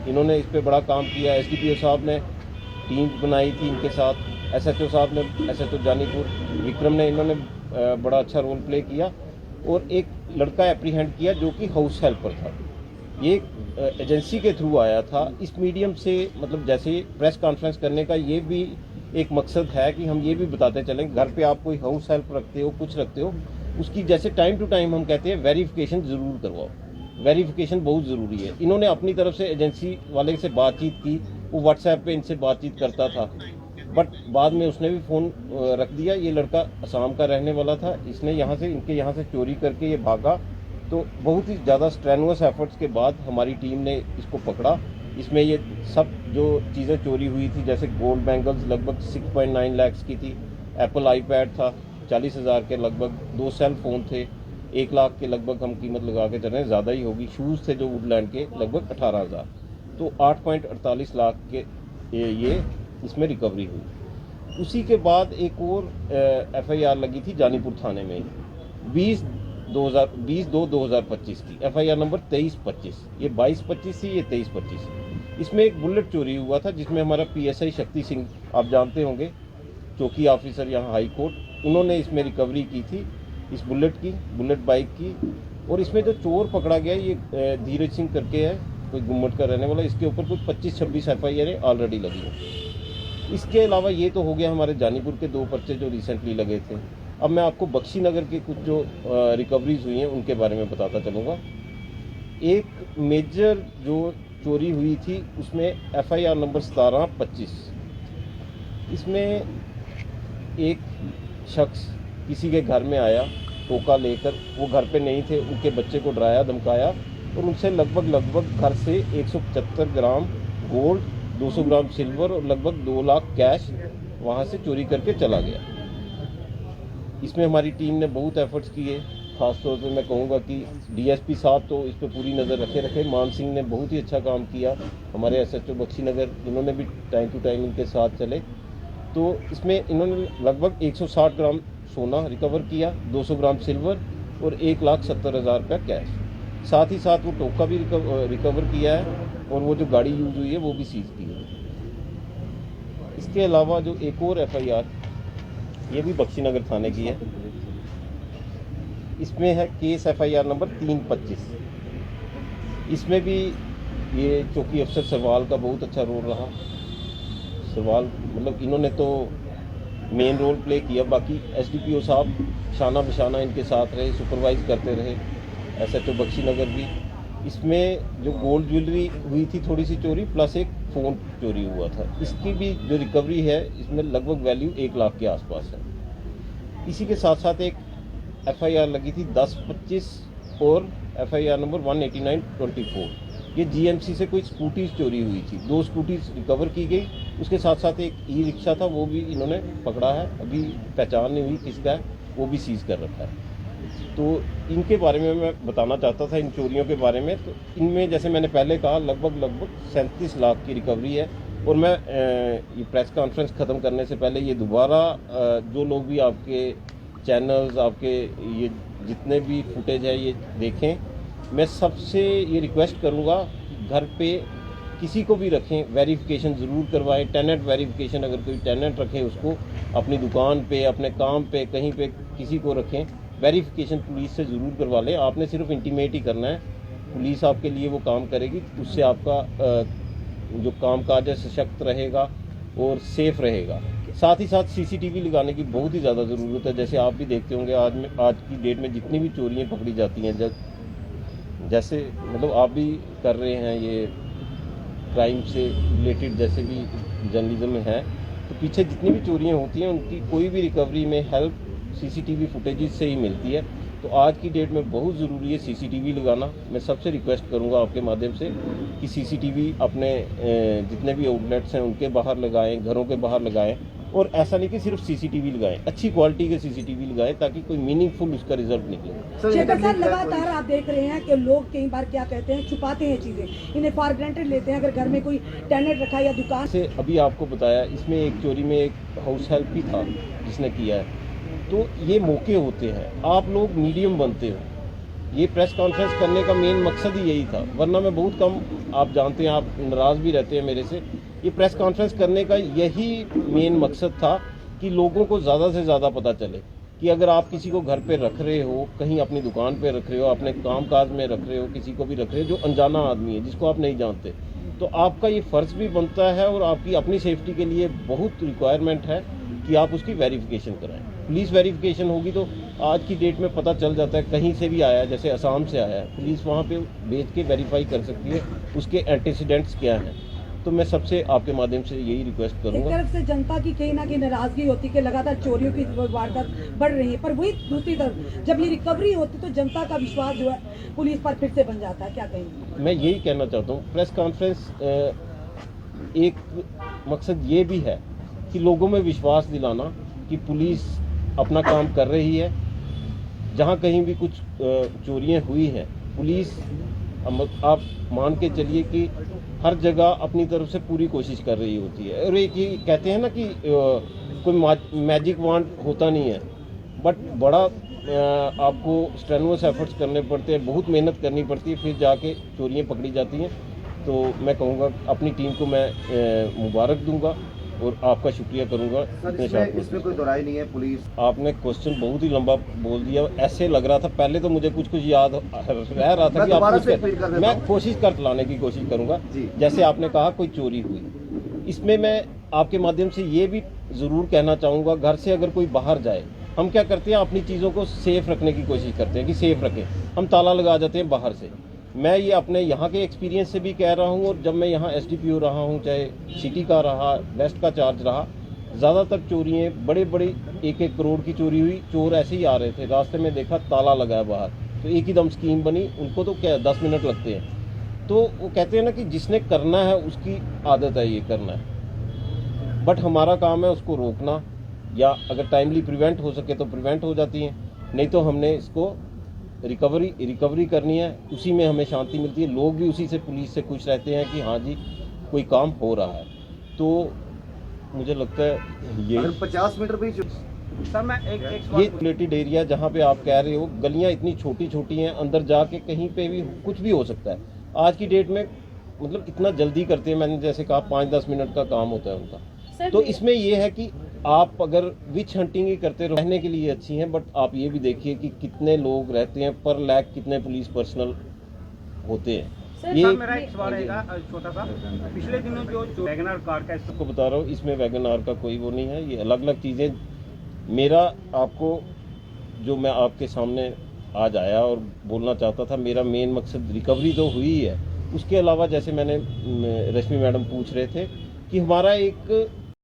इन्होंने इस पर बड़ा काम किया। एसडीपीओ साहब ने टीम बनाई थी इनके साथ, एसएचओ साहब ने, एसएचओ जानीपुर विक्रम ने, इन्होंने बड़ा अच्छा रोल प्ले किया और एक लड़का एप्रीहेंड किया जो कि हाउस हेल्पर था। ये एजेंसी के थ्रू आया था। इस मीडियम से मतलब जैसे प्रेस कॉन्फ्रेंस करने का ये भी एक मकसद है कि हम ये भी बताते चलें, घर पे आप कोई हाउस हेल्प रखते हो, कुछ रखते हो, उसकी जैसे टाइम टू टाइम हम कहते हैं वेरिफिकेशन ज़रूर करवाओ। वेरिफिकेशन बहुत ज़रूरी है। इन्होंने अपनी तरफ से एजेंसी वाले से बातचीत की, वो व्हाट्सएप पे इनसे बातचीत करता था, बट बाद में उसने भी फ़ोन रख दिया। ये लड़का असम का रहने वाला था, इसने यहाँ से, इनके यहाँ से चोरी करके ये भागा। तो बहुत ही ज़्यादा स्ट्रेनुअस एफर्ट्स के बाद हमारी टीम ने इसको पकड़ा। इसमें ये सब जो चीज़ें चोरी हुई थी, जैसे गोल्ड बैंगल्स लगभग 6.9 लाख की थी, एप्पल आईपैड था 40,000 के लगभग, 2 सेल फ़ोन थे, 1 लाख के लगभग हम कीमत लगा के चल रहे हैं, ज़्यादा ही होगी। शूज़ थे जो वुडलैंड के लगभग 18,000, तो 8.48 लाख के ये इसमें रिकवरी हुई। उसी के बाद एक और एफआईआर लगी थी जानीपुर थाने में 20/2/2025 की, एफआईआर नंबर 2325। ये 2225 थी, ये 2325। इसमें एक बुलेट चोरी हुआ था जिसमें हमारा पीएसआई शक्ति सिंह, आप जानते होंगे, चौकी ऑफिसर यहाँ हाई कोर्ट, उन्होंने इसमें रिकवरी की थी इस बुलेट बाइक की। और इसमें जो चोर पकड़ा गया ये धीरज सिंह करके है, कोई गुम्मट का रहने वाला। इसके ऊपर कुछ 25-26 एफआईआर ऑलरेडी लगी हैं। इसके अलावा ये तो हो गया हमारे जानीपुर के 2 पर्चे जो रिसेंटली लगे थे। अब मैं आपको बख्शी नगर के कुछ जो रिकवरीज हुई हैं उनके बारे में बताता चलूँगा। एक मेजर जो चोरी हुई थी उसमें एफआईआर नंबर 1725। इसमें एक शख्स किसी के घर में आया टोका लेकर, वो घर पे नहीं थे, उनके बच्चे को डराया धमकाया और उनसे लगभग घर से 175 ग्राम गोल्ड, 200 ग्राम सिल्वर और लगभग 2 लाख कैश वहाँ से चोरी करके चला गया। इसमें हमारी टीम ने बहुत एफर्ट्स किए। खासतौर पे मैं कहूँगा कि डीएसपी साहब तो इस पर पूरी नज़र रखे। मान सिंह ने बहुत ही अच्छा काम किया, हमारे एसएचओ बख्शी नगर, इन्होंने भी टाइम टू टाइम इनके साथ चले। तो इसमें इन्होंने लगभग 160 ग्राम सोना रिकवर किया, 200 ग्राम सिल्वर और 1,70,000 रुपया कैश। साथ ही साथ वो टोका भी रिकवर किया है और वो जो गाड़ी यूज हुई है वो भी सीज की है। इसके अलावा जो एक और एफआईआर, ये भी बख्शी नगर थाने की है, इसमें है केस एफआईआर नंबर 325। इसमें भी ये चौकी अफसर सरवाल का बहुत अच्छा रोल रहा। सरवाल मतलब इन्होंने तो मेन रोल प्ले किया, बाकी एसडीपीओ साहब शाना बशाना इनके साथ रहे, सुपरवाइज करते रहे, एसएचओ बख्शी नगर भी। इसमें जो गोल्ड ज्वेलरी हुई थी थोड़ी सी चोरी, प्लस एक फ़ोन चोरी हुआ था, इसकी भी जो रिकवरी है इसमें लगभग वैल्यू 1 लाख के आसपास है। इसी के साथ साथ एक एफआईआर लगी थी 1025 और एफआईआर नंबर 189/24। ये जीएमसी से कोई स्कूटी चोरी हुई थी, 2 स्कूटी रिकवर की गई। उसके साथ साथ एक ई रिक्शा था, वो भी इन्होंने पकड़ा है, अभी पहचान नहीं हुई किसका है, वो भी सीज कर रखा है। तो इनके बारे में मैं बताना चाहता था, इन चोरियों के बारे में। तो इनमें जैसे मैंने पहले कहा लगभग 37 लाख की रिकवरी है। और मैं ये प्रेस कॉन्फ्रेंस ख़त्म करने से पहले ये दोबारा जो लोग भी आपके चैनल्स, आपके ये जितने भी फुटेज है ये देखें, मैं सबसे ये रिक्वेस्ट करूँगा कि घर पे किसी को भी रखें, वेरिफिकेशन ज़रूर करवाएं। टेनेंट वेरिफिकेशन, अगर कोई टेनेंट रखे उसको अपनी दुकान पे, अपने काम पे, कहीं पे किसी को रखें, वेरिफिकेशन पुलिस से ज़रूर करवा लें। आपने सिर्फ इंटीमेट ही करना है, पुलिस आपके लिए वो काम करेगी, उससे आपका जो काम काज है सशक्त रहेगा और सेफ रहेगा। साथ ही साथ सीसीटीवी लगाने की बहुत ही ज़्यादा ज़रूरत है। जैसे आप भी देखते होंगे आज की डेट में जितनी भी चोरियाँ पकड़ी जाती हैं, जैसे मतलब आप भी कर रहे हैं ये क्राइम से रिलेटेड, जैसे भी जर्नलिज्म में है, तो पीछे जितनी भी चोरियाँ होती हैं उनकी कोई भी रिकवरी में हेल्प सीसीटीवी फुटेजेस से ही मिलती है। तो आज की डेट में बहुत ज़रूरी है सीसीटीवी लगाना। मैं सबसे रिक्वेस्ट करूंगा आपके माध्यम से कि सीसीटीवी अपने जितने भी आउटलेट्स हैं उनके बाहर लगाएं, घरों के बाहर लगाएं। और ऐसा नहीं कि सिर्फ सीसीटीवी लगाएं, अच्छी क्वालिटी के सीसीटीवी लगाएं ताकि कोई मीनिंगफुल उसका रिजल्ट निकले। शेखर सर, लगातार आप देख रहे हैं कि लोग कई बार क्या कहते हैं, छुपाते हैं चीजें, इन्हें फॉर ग्रांटेड लेते हैं। अगर घर में कोई टेनेंट रखा या दुकान से अभी आपको बताया, इसमें एक चोरी में एक हाउस हेल्प भी था जिसने किया है। तो ये मौके होते हैं, आप लोग मीडियम बनते हो, ये प्रेस कॉन्फ्रेंस करने का मेन मकसद ही यही था, वरना मैं बहुत कम, आप जानते हैं, आप नाराज़ भी रहते हैं मेरे से। ये प्रेस कॉन्फ्रेंस करने का यही मेन मकसद था कि लोगों को ज़्यादा से ज़्यादा पता चले कि अगर आप किसी को घर पे रख रहे हो, कहीं अपनी दुकान पे रख रहे हो, अपने कामकाज में रख रहे हो, किसी को भी रख रहे हो जो अनजाना आदमी है, जिसको आप नहीं जानते, तो आपका ये फ़र्ज़ भी बनता है और आपकी अपनी सेफ्टी के लिए बहुत रिक्वायरमेंट है कि आप उसकी वेरिफिकेशन कराएं। पुलिस वेरिफिकेशन होगी तो आज की डेट में पता चल जाता है, कहीं से भी आया है, जैसे असम से आया है, पुलिस वहाँ पे भेज के वेरीफाई कर सकती है उसके एंटीसीडेंट्स क्या हैं। तो मैं सबसे आपके माध्यम से यही रिक्वेस्ट एक करूँगा। तरफ से जनता की कहीं ना कहीं नाराजगी होती कि लगातार चोरियों की वारदात बढ़ रही है, पर वही दूसरी तरफ जब ये रिकवरी होती तो जनता का विश्वास जो है पुलिस पर फिर से बन जाता है। क्या कहेंगे? मैं यही कहना चाहता हूँ, प्रेस कॉन्फ्रेंस एक मकसद ये भी है कि लोगों में विश्वास दिलाना कि पुलिस अपना काम कर रही है। जहाँ कहीं भी कुछ चोरियाँ हुई हैं, पुलिस आप मान के चलिए कि हर जगह अपनी तरफ से पूरी कोशिश कर रही होती है। और एक ये कहते हैं ना कि कोई मैजिक वांड होता नहीं है, बट बड़ा आपको स्ट्रेनुअस एफर्ट्स करने पड़ते हैं, बहुत मेहनत करनी पड़ती है, फिर जाके चोरियाँ पकड़ी जाती हैं। तो मैं कहूँगा अपनी टीम को मैं मुबारक दूंगा और आपका शुक्रिया करूंगा। सर, इसमें कोई दोराई नहीं है। पुलिस, आपने क्वेश्चन बहुत ही लंबा बोल दिया, ऐसे लग रहा था पहले तो मुझे कुछ याद रह रहा था कि आप मैं कोशिश कर लाने की कोशिश करूंगा। जैसे आपने कहा कोई चोरी हुई, इसमें मैं आपके माध्यम से ये भी ज़रूर कहना चाहूँगा, घर से अगर कोई बाहर जाए, हम क्या करते हैं, अपनी चीज़ों को सेफ रखने की कोशिश करते हैं कि सेफ रखें, हम ताला लगा जाते हैं बाहर से। मैं ये अपने यहाँ के एक्सपीरियंस से भी कह रहा हूँ, और जब मैं यहाँ एसडीपीओ रहा हूँ, चाहे सिटी का रहा, वेस्ट का चार्ज रहा, ज़्यादातर चोरियाँ बड़े 1-1 करोड़ की चोरी हुई। चोर ऐसे ही आ रहे थे, रास्ते में देखा ताला लगा है बाहर, तो एक ही दम स्कीम बनी। उनको तो क्या 10 मिनट लगते हैं। तो वो कहते हैं ना कि जिसने करना है उसकी आदत है ये करना है, बट हमारा काम है उसको रोकना, या अगर टाइमली प्रिवेंट हो सके तो प्रिवेंट हो जाती हैं, नहीं तो हमने इसको रिकवरी करनी है। उसी में हमें शांति मिलती है, लोग भी उसी से, पुलिस से खुश रहते हैं कि हाँ जी कोई काम हो रहा है। तो मुझे लगता है ये 50 मीटर भी सर, मैं एक ये रिलेटेड एरिया जहाँ पे आप कह रहे हो, गलियाँ इतनी छोटी छोटी हैं, अंदर जाके कहीं पे भी कुछ भी हो सकता है। आज की डेट में मतलब इतना जल्दी करते हैं, मैंने जैसे कहा 5-10 मिनट का काम होता है उनका। तो इसमें ये है कि आप अगर विच हंटिंग ही करते रहने के लिए अच्छी हैं, बट आप ये भी देखिए कि कितने लोग रहते हैं, पर लैख कितने पुलिस पर्सनल होते हैं। ये मेरा एक सवाल रहेगा छोटा सा। पिछले दिनों जो वैगनआर कार का आपको बता रहा हूँ, इसमें वैगनआर का कोई वो नहीं है, ये अलग अलग चीज़ें। मेरा आपको जो मैं आपके सामने आज आया और बोलना चाहता था, मेरा मेन मकसद रिकवरी तो हुई है, उसके अलावा जैसे मैंने रश्मि मैडम पूछ रहे थे कि हमारा एक